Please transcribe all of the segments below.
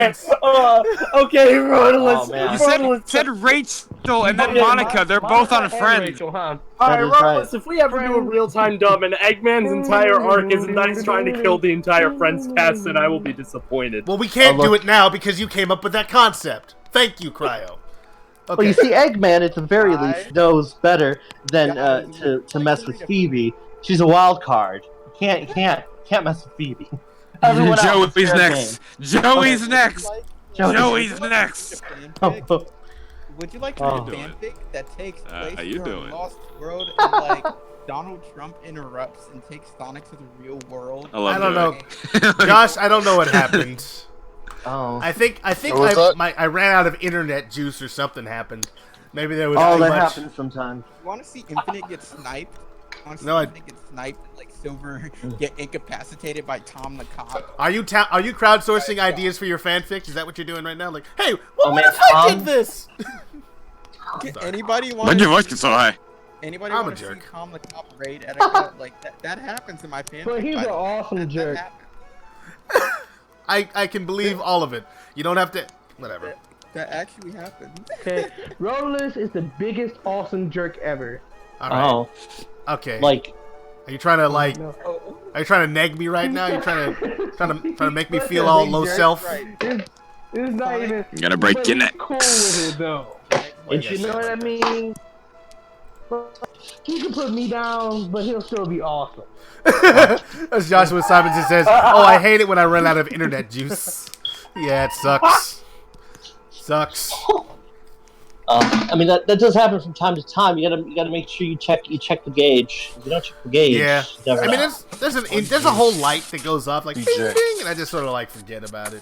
Okay, Rodolus. You said Rachel and then Monica. They're both on Friends. Rachel, huh? Alright, Rodolus, if we ever do a real-time dub and Eggman's entire arc is Nice trying to kill the entire Friends cast, then I will be disappointed. Well, we can't do it now because you came up with that concept. Thank you, Cryo. Okay. Well, you see, Eggman, at the very least, knows better than to mess with Phoebe. She's a wild card. You can't mess with Phoebe. Joey's next. Joey's next. Joey's next. Would you like to read a fanfic that takes place in a lost world and like Donald Trump interrupts and takes Sonic to the real world? I don't know. Josh, I don't know what happened. I think I ran out of internet juice or something happened. Maybe there was too much. Happens sometimes. You want to see Infinite get sniped? Infinite get sniped like Silver get incapacitated by Tom the Cop? Are you crowdsourcing ideas for your fanfic? Is that what you're doing right now? Like, hey, what if I did this? Anybody want? Why'd your voice get so high? Anybody want to see Tom the Cop raid at a like that happens in my fanfic. But he's an awesome jerk. I can believe all of it. You don't have to. Whatever. That actually happened. Okay, Rodolus is the biggest awesome jerk ever. All right. Okay. Like, are you trying to like? Are you trying to neg me right now? You're trying to make me feel all low self. It's not even. I'm gonna break your neck. Cool with it though. You know what I mean? He can put me down, but he'll still be awesome. As Joshua Simonson says, "Oh, I hate it when I run out of internet juice." Yeah, it sucks. Sucks. I mean that does happen from time to time. You gotta make sure you check the gauge. If you don't check the gauge, yeah. I mean, there's a whole light that goes off like ding ding, and I just sort of like forget about it.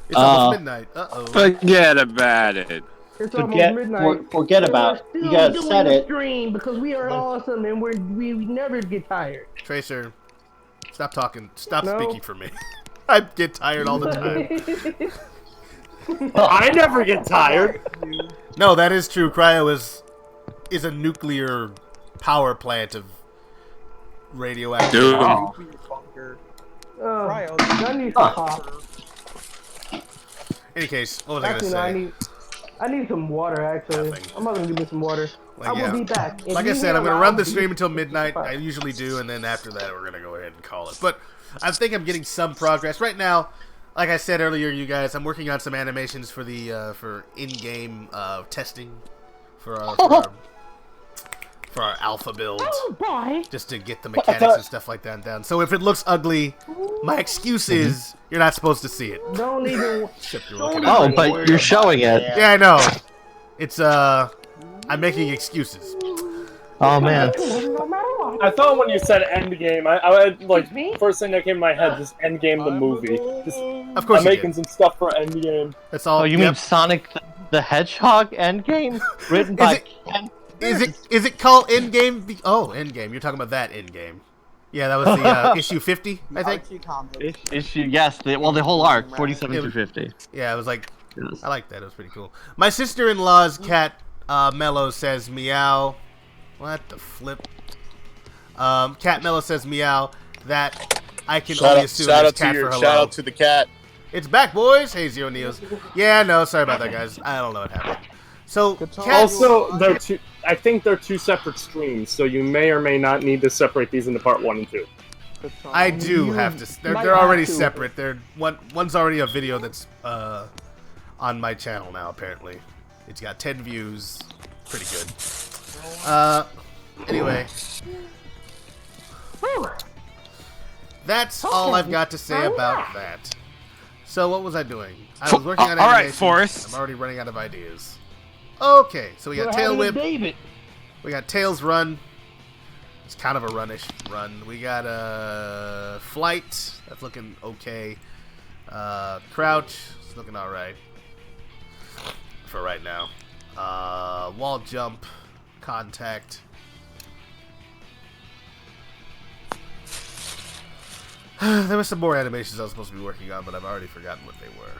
It's almost midnight. Forget about it. It's almost midnight. Forget about it. You gotta set it. Stream because we are awesome and we never get tired. Tracer, stop talking. Stop speaking for me. I get tired all the time. I never get tired. No, that is true. Cryo is a nuclear power plant of radioactive. Dude. Any case, what was I gonna say? I need some water, actually. I'm not gonna give me some water. I will be back. Like I said, I'm gonna run the stream until midnight. I usually do, and then after that, we're gonna go ahead and call it. But I think I'm getting some progress right now. Like I said earlier, you guys, I'm working on some animations for the for in-game testing for our alpha build, just to get the mechanics and stuff like that down. So if it looks ugly, my excuse is you're not supposed to see it. Don't even. But you're showing it. Yeah, I know. It's I'm making excuses. Oh man. I thought when you said Endgame, I like first thing that came to my head just Endgame the movie. Of course, I'm making some stuff for Endgame. That's all. Oh, you mean Sonic the Hedgehog Endgame, written by Ken? Is it called Endgame? Endgame. You're talking about that Endgame. Yeah, that was the issue 50, I think. Issue, yes. The whole arc, 47 through 50. Yeah, it was like, I like that. It was pretty cool. My sister-in-law's cat, Mello, says meow. What the flip? Cat Mello says meow. That I can only assume is cat for hello. Shout out to the cat. It's back, boys. Hey, Zero Neos. Yeah, no, sorry about that, guys. I don't know what happened. So, also, I think they're two separate streams, so you may or may not need to separate these into part 1 and 2. I do have to. They're already separate. One's already a video that's on my channel now. Apparently, it's got 10 views. Pretty good. Anyway, that's all I've got to say about that. So what was I doing? I was working on animation. All right, Forrest. I'm already running out of ideas. Okay, so we got Tail Whip. We got Tails Run. It's kind of a run. We got Flight. That's looking okay. Crouch. It's looking all right for right now. Wall Jump. Contact. There were some more animations I was supposed to be working on, but I've already forgotten what they were.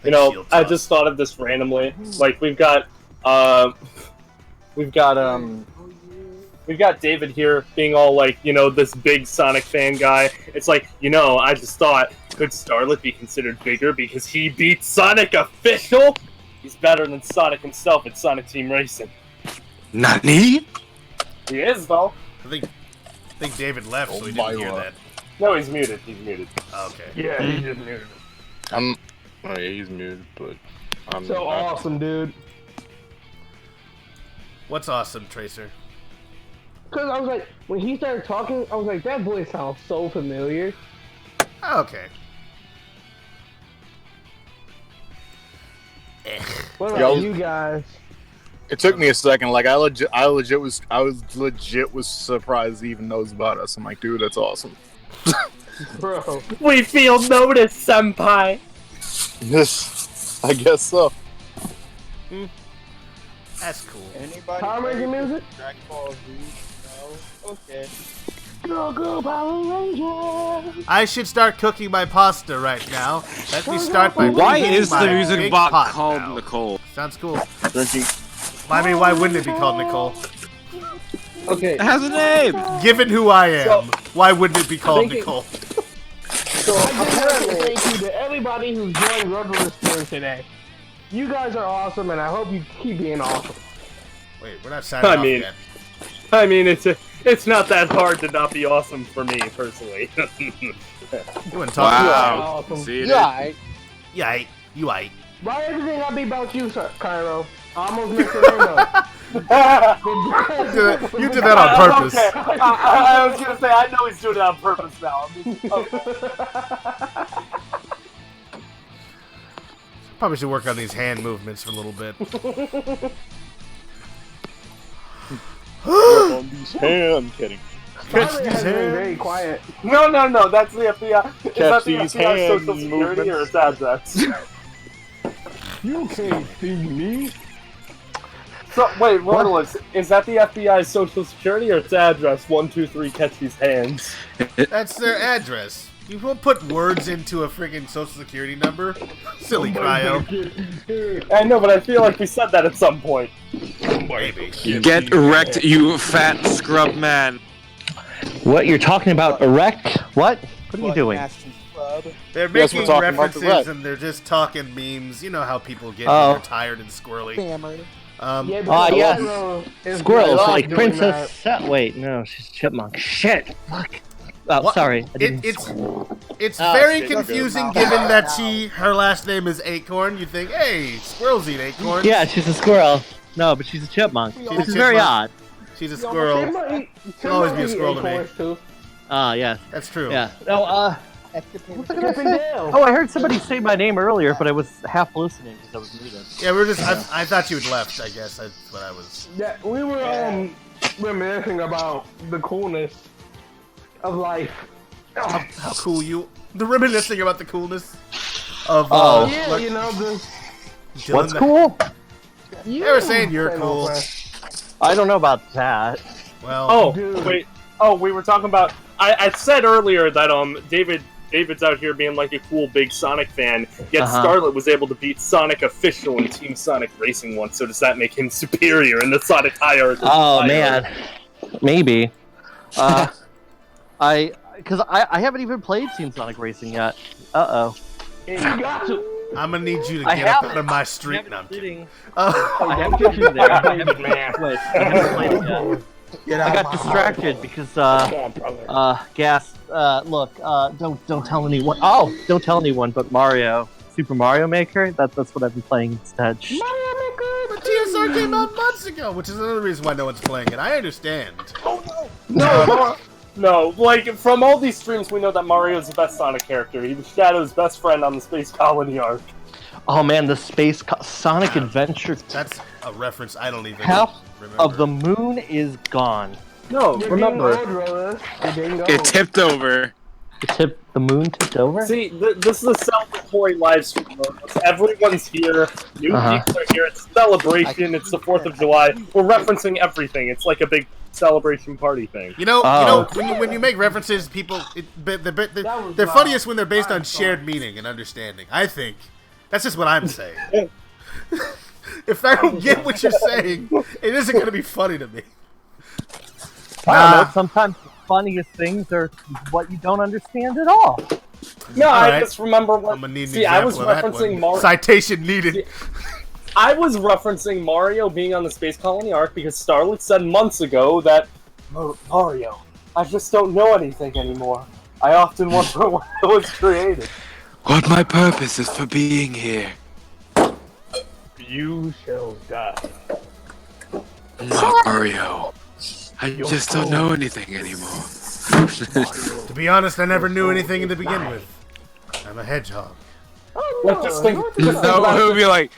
You know, I just thought of this randomly. Like we've got David here being all like, you know, this big Sonic fan guy. It's like, you know, I just thought Could Starlet be considered bigger because he beat Sonic Official? He's better than Sonic himself at Sonic Team Racing. Nani? He is, though. I think David left, so he didn't hear that. No, he's muted. He's muted. Okay. Yeah, he just muted. Oh yeah, he's muted, but I'm So awesome, dude. What's awesome, Tracer? Cause I was like, when he started talking, I was like, that voice sounds so familiar. Okay. What Yo. about you guys? It took me a second. Like I legit was surprised he even knows about us. I'm like, dude, that's awesome. Bro. We feel noticed, senpai. Yes, I guess so. That's cool. Anybody? Power Ranger music? Dragon Ball Z? No? Okay. Go Power Rangers! I should start cooking my pasta right now. Let me start by Why preheating is the my music big box pot called now. Nicole? Sounds cool. Drinking. I mean, why wouldn't it be called Nicole? Okay, It has a name! Given who I am, So- why wouldn't it be called Thinking- Nicole? so apparently, thank you to everybody who's joined Roadrunner Spoon today. You guys are awesome, and I hope you keep being awesome. Wait, we're not signing I off mean- yet. I mean, it's not that hard to not be awesome for me, personally. You wouldn't talk Wow. Awesome. See, Yeah. Yeah, you aight. Why everything gotta be about you, sir, Cairo? I almost mixed your name up. You did that on purpose. Okay. I was gonna say, I know he's doing it on purpose now. Probably should work on these hand movements for a little bit. on these hands. Kidding. Cairo has been very quiet. No, that's the FBI. Is that the these FBI hand social security or movements. its address? You can't see me. So, wait, Rodeless, is that the FBI social security or its address? 123 catch these hands. That's their address. You won't put words into a friggin' social security number. Silly cryo. I know, but I feel like we said that at some point. Maybe. Get erect, you fat scrub man. What you're talking about? Erect? What? What are you doing? Masters Club. They're Yes, we're making talking about the references red. and they're just talking memes. You know how people get Oh. when they're tired and squirrely. Spammer. Yeah, Ah, yes. Cairo is Squirrels good at like doing Princess. Wait, no, she's a chipmunk. Shit. Fuck. Oh, What? sorry. I didn't. It's Oh, very shit. confusing given that her last name is Acorn. You think, hey, squirrels eat acorns. Yeah, she's a squirrel. No, but she's a chipmunk. a Which is very chipmunk. odd. She's a that. squirrel. She'll always be a squirrel to me. Too. Ah, yes. That's true. Yeah. No, That's the thing. what was I gonna Chip and say? Dale. Oh, I heard somebody say my name earlier, but I was half listening because I was muted. Yeah, we're just. I thought you had left. I guess that's what I was. Yeah, we were reminiscing about the coolness of life. How cool you. The reminiscing about the coolness of. Oh. Yeah, you know the. Dylan What's the- cool? They were saying you're Say no, cool. friend. I don't know about that. Well. Oh, Dude. wait. Oh, we were talking about. I said earlier that David's out here being like a cool big Sonic fan, yet Starlet was able to beat Sonic Official in Team Sonic Racing once, so does that make him superior in the Sonic hierarchy? Oh man, maybe. Because I haven't even played Team Sonic Racing yet. Uh You got to. I'm gonna need you to I get up have- out of my oh. street. No, I'm kidding. kidding. I have pictures there. I haven't played it yet. I got distracted because Gas. Look, don't tell anyone. Oh, don't tell anyone. But Mario, Super Mario Maker. That's what I've been playing instead. But TSR came out months ago, which is another reason why no one's playing it. I understand. No, like, from all these streams, we know that Mario's the best Sonic character. He was Shadow's best friend on the Space Colony arc. Oh man, the Sonic Adventure. That's a reference I don't even Half remember. of the moon is gone. No, You're remember. being old, Roller. You're being old. It tipped over. The moon tipped over. See, this is a celebratory live stream. Everyone's here. New people are here. It's a celebration. It's the 4th of July. We're referencing everything. It's like a big celebration party thing. You know, Oh. when you make references, people they're funniest when they're based on shared meaning and understanding. I think that's just what I'm saying. If I don't get what you're saying, it isn't going to be funny to me. I don't know. Sometimes the funniest things are what you don't understand at all. No, All I right. just remember I'm what. gonna need an See, I was example of that referencing one. Mario. Citation needed. I was referencing Mario being on the Space Colony arc because Starlet said months ago that Mario, I just don't know anything anymore. I often wonder why I was created. What my purpose is for being here. You shall die. Mario. I just don't know anything anymore. To be honest, I never knew anything to begin with. I'm a hedgehog. Like, just think No, about it would be like,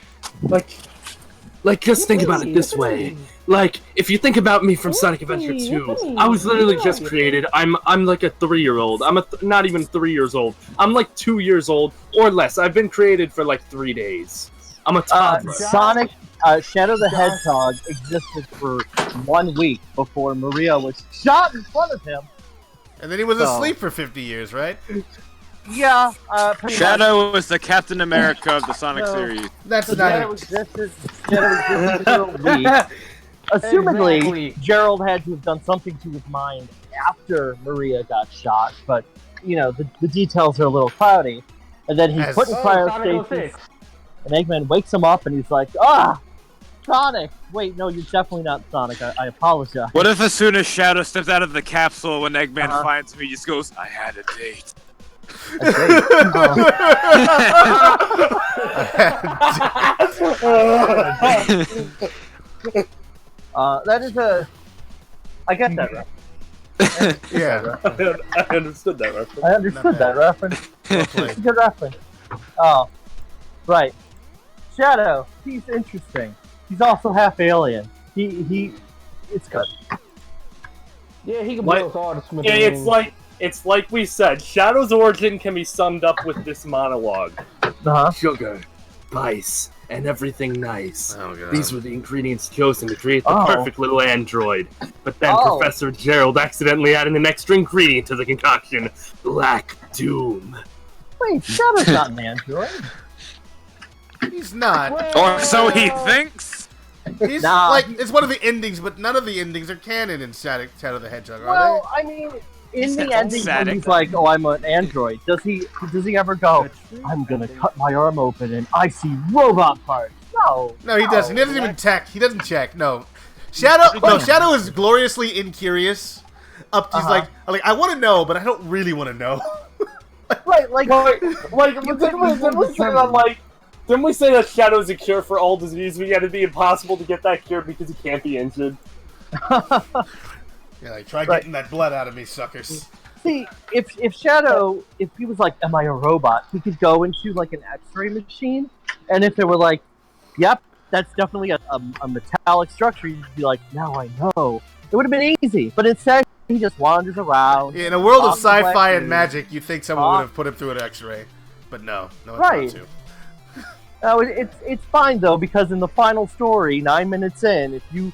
just think about it this way. Like, if you think about me from Sonic Adventure 2, I was literally just created. I'm like a 3-year-old. I'm not even 3 years old. I'm like 2 years old or less. I've been created for like 3 days. I'm a toddler. Sonic, Shadow the Hedgehog existed for 1 week before Maria was shot in front of him. And then he was So- asleep for 50 years, right? Yeah, pretty much. Shadow was the Captain America of the Sonic series. That's Shadow not. existed for a week. Assumedly, Exactly. Gerald had to have done something to his mind after Maria got shot, but, you know, the details are a little cloudy. And then he's As- put in Sonic cryostasis, 06. and Eggman wakes him up, and he's like, "Ah, Sonic! Wait, no, you're definitely not Sonic. I apologize." What if as soon as Shadow steps out of the capsule when Eggman finds me, he just goes, I had a date. That is a... I get that reference. Yeah. I understood that reference. I understood that reference. Well It's played. a good reference. Oh, right. Shadow, he's interesting. He's also half alien. It's good. Yeah, he can What? blow us all to Yeah, smithereens. it's like we said. Shadow's origin can be summed up with this monologue: Uh-huh. sugar, spice, and everything nice. Oh, God. These were the ingredients chosen to create the Oh. perfect little android. But then Oh. Professor Gerald accidentally added an extra ingredient to the concoction: Black Doom. Wait, Shadow's not an android. He's not. Or so he thinks. He's Nah. like, it's one of the endings, but none of the endings are canon in Shadow the Hedgehog, are Well, I mean, in the ending, when Static. he's like, "Oh, I'm an android," does he ever go, "I'm gonna cut my arm open and I see robot parts"? No. they? No, he doesn't. He doesn't even check. He doesn't check. No. Shadow is gloriously incurious. He's like, I want to know, but I don't really want to know. Right, like, Didn't we say that Shadow's a cure for all disease? We it'd be impossible to get that cure because he can't be injured. Yeah, like, try Right. getting that blood out of me, suckers. see, if Shadow, if he was like, "Am I a robot?" he could go into like an X-ray machine, and if they were like, "Yep, that's definitely a metallic structure," you'd be like, "Now I know." It would have been easy, but instead he just wanders around. Yeah, in a world of Talks to black sci-fi and dudes. magic, you'd think someone would have put him through an X-ray, but no, it's Right. not to. No, it's fine though, because in the final story, 9 minutes in, if you're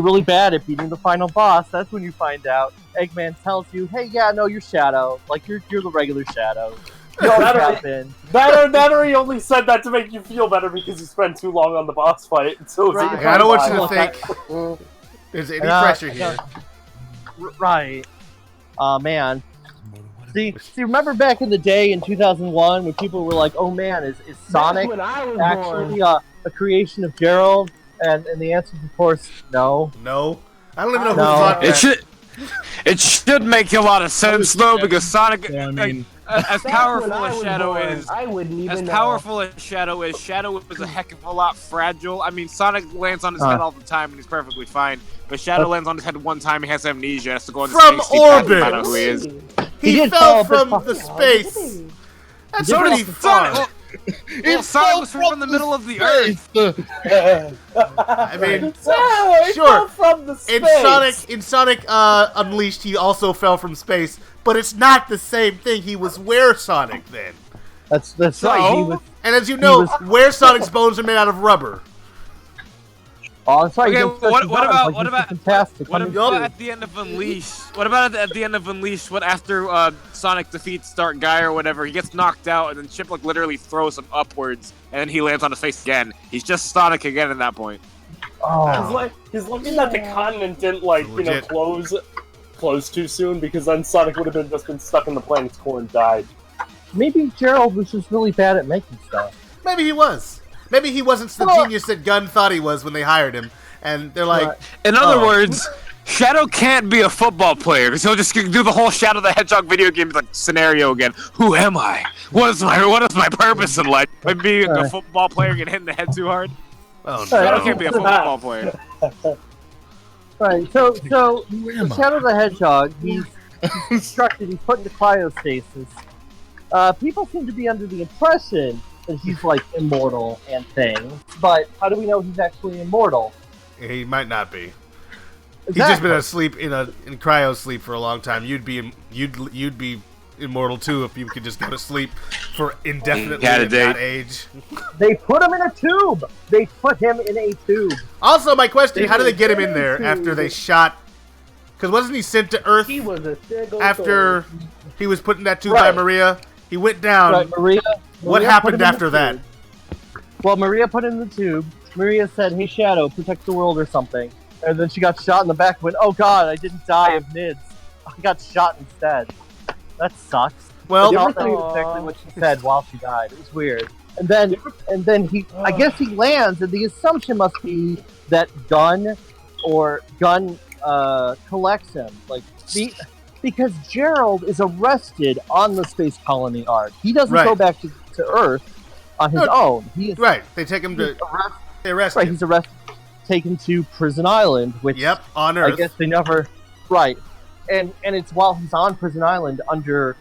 really bad at beating the final boss, that's when you find out. Eggman tells you, "Hey, yeah, no, you're Shadow. Like you're the regular Shadow. You always have been." That or he only said that to make you feel better because you spent too long on the boss fight. So it's Right. Yeah, I don't want you to Look, think there's any Uh, pressure here. Right. Man. See, remember back in the day in 2001 when people were like, "Oh man, is Sonic That's when I was actually born. a creation of Gerald?" And the answer is, of course, no. No, I don't even know No. who thought that. It should make a lot of sense though, because Sonic, Yeah, I mean, as That's powerful when I as was Shadow born. is, I wouldn't even as know. powerful as Shadow is a heck of a lot fragile. I mean, Sonic lands on his head all the time and he's perfectly fine, but Shadow lands on his head one time, he has amnesia, has to go into From space, he doesn't orbit. know who he is. He did fell fall a bit from far. the space. That's So pretty did far. Sonic. Sonic was from the middle of the earth. I mean, He Sure. fell from the space. in Sonic Unleashed, he also fell from space, but it's not the same thing. He was where Sonic then, That's right. He So? was. and as you know, was- where Sonic's bones are made out of rubber. Oh, that's right. Okay, he was what such a about- dog, like, what Mr. about- Fantastic? What coming about through. at the end of Unleashed? What about at the end of Unleashed? What after Sonic defeats Stark Guy or whatever, he gets knocked out, and then Chip like literally throws him upwards, and then he lands on his face again. He's just Sonic again at that point. He's Oh, like he's lucky that the continent didn't Legit. close closed too soon, because then Sonic would have just been stuck in the planet's core and died. Maybe Gerald was just really bad at making stuff. Maybe he was. Maybe he wasn't the genius that Gunn thought he was when they hired him. And they're like... In other words, Shadow can't be a football player, because he'll just do the whole Shadow the Hedgehog video game like scenario again. Who am I? What is my purpose in life? By being a football player and getting hit in the head too hard? Oh, Shadow no. can't be a football player. Right, so Shadow the Hedgehog, he's constructed, he's put into cryostasis. People seem to be under the impression that he's, like, immortal and things, but how do we know he's actually immortal? He might not be. Exactly. He's just been asleep in cryo sleep for a long time. You'd be immortal too if you could just go to sleep for indefinitely and not age. They put him in a tube. They put him in a tube. Also, my question: how did they get him in there after they shot? Because wasn't he sent to Earth after he was put in that tube by Maria? He went down. Right, Maria. What happened after that? Well, Maria put him in the tube. Maria said, "Hey, Shadow, protect the world," or something. And then she got shot in the back. Went, "Oh God, I didn't die of NIDS. I got shot instead." That sucks. Well, that's exactly what she said while she died. It was weird. And then he, I guess he lands, and the assumption must be that Gunn collects him, because Gerald is arrested on the space colony arc. He doesn't go back to Earth on his own. He is They take him to. They arrest him. He's arrested, taken to Prison Island, which on Earth. I guess they never. Right. And it's while he's on Prison Island under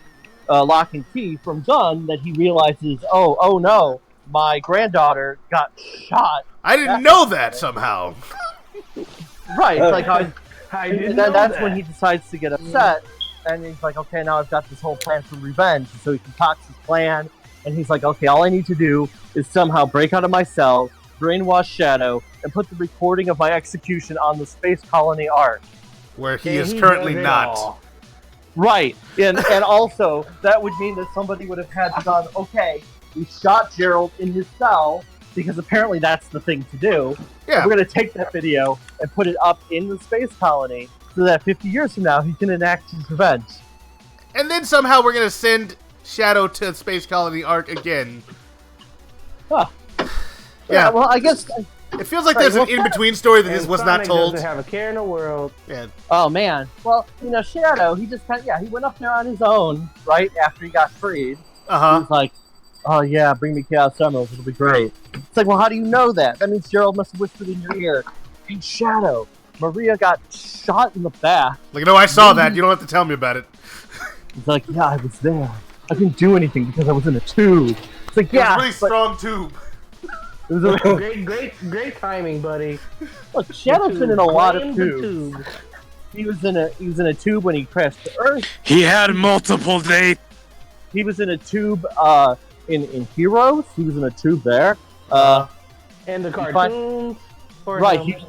lock and key from Gunn that he realizes, oh no, my granddaughter got shot. I didn't know that somehow. Right, it's like and then that's when he decides to get upset, and he's like, okay, now I've got this whole plan for revenge, and so he concocts his plan, and he's like, okay, all I need to do is somehow break out of my cell, brainwash Shadow, and put the recording of my execution on the space colony arc. Where he is currently not. Right, and also, that would mean that somebody would have had to gone, okay, we shot Gerald in his cell, because apparently that's the thing to do. Yeah. We're going to take that video and put it up in the space colony, so that 50 years from now, he can enact his revenge. And then somehow we're going to send Shadow to the space colony arc again. Huh. Yeah, well, I guess... It feels like there's an in-between story that this was not told. Doesn't have a care in the world. Yeah. Oh man. Well, Shadow, he just he went up there on his own, right after he got freed. He was like, "Oh yeah, bring me Chaos Emeralds, it'll be great." It's like, well, how do you know that? That means Gerald must have whispered in your ear, "Hey, Shadow, Maria got shot in the back." Like, no, I saw that. You don't have to tell me about it. He's like, "Yeah, I was there. I didn't do anything because I was in a tube." It's like, it was a really strong tube. It was a great timing, buddy. Look, Shadow's been in a lot of tubes. He was in a tube when he crashed to Earth. He had multiple dates. He was in a tube in Heroes. He was in a tube there. And the cartoons. Right.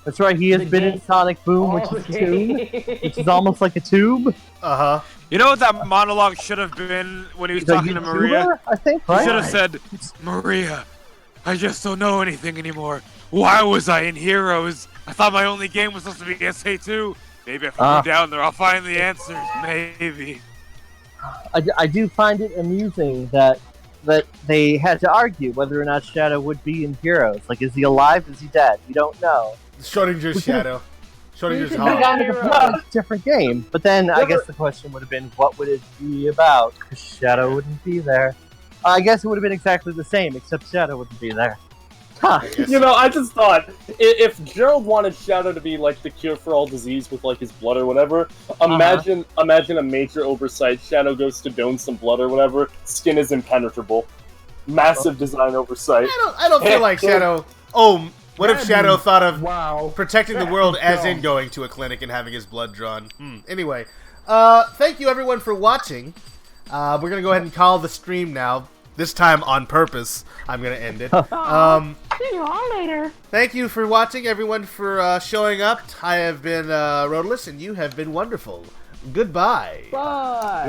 That's right. He has been in Sonic Boom, which is a tube, which is almost like a tube. You know what that monologue should have been when he was talking to Maria? I think, right? He should have said, "Maria, I just don't know anything anymore. Why was I in Heroes? I thought my only game was supposed to be SA2. Maybe if I go down there, I'll find the answers. Maybe." I do find it amusing that they had to argue whether or not Shadow would be in Heroes. Like, is he alive? Is he dead? You don't know. Schrodinger's Shadow. Schrodinger's a different game. But then I guess the question would have been, what would it be about? Because Shadow wouldn't be there. I guess it would have been exactly the same, except Shadow wouldn't be there. Huh. I just thought, if Gerald wanted Shadow to be like the cure for all disease with like his blood or whatever, imagine a major oversight. Shadow goes to donate some blood or whatever, skin is impenetrable. Massive design oversight. I don't feel like Shadow... Oh, what if Shadow thought of protecting the world as in going to a clinic and having his blood drawn? Anyway, thank you everyone for watching. We're going to go ahead and call the stream now. This time on purpose, I'm going to end it. See you all later. Thank you for watching, everyone, for showing up. I have been Rodalus, and you have been wonderful. Goodbye. Bye.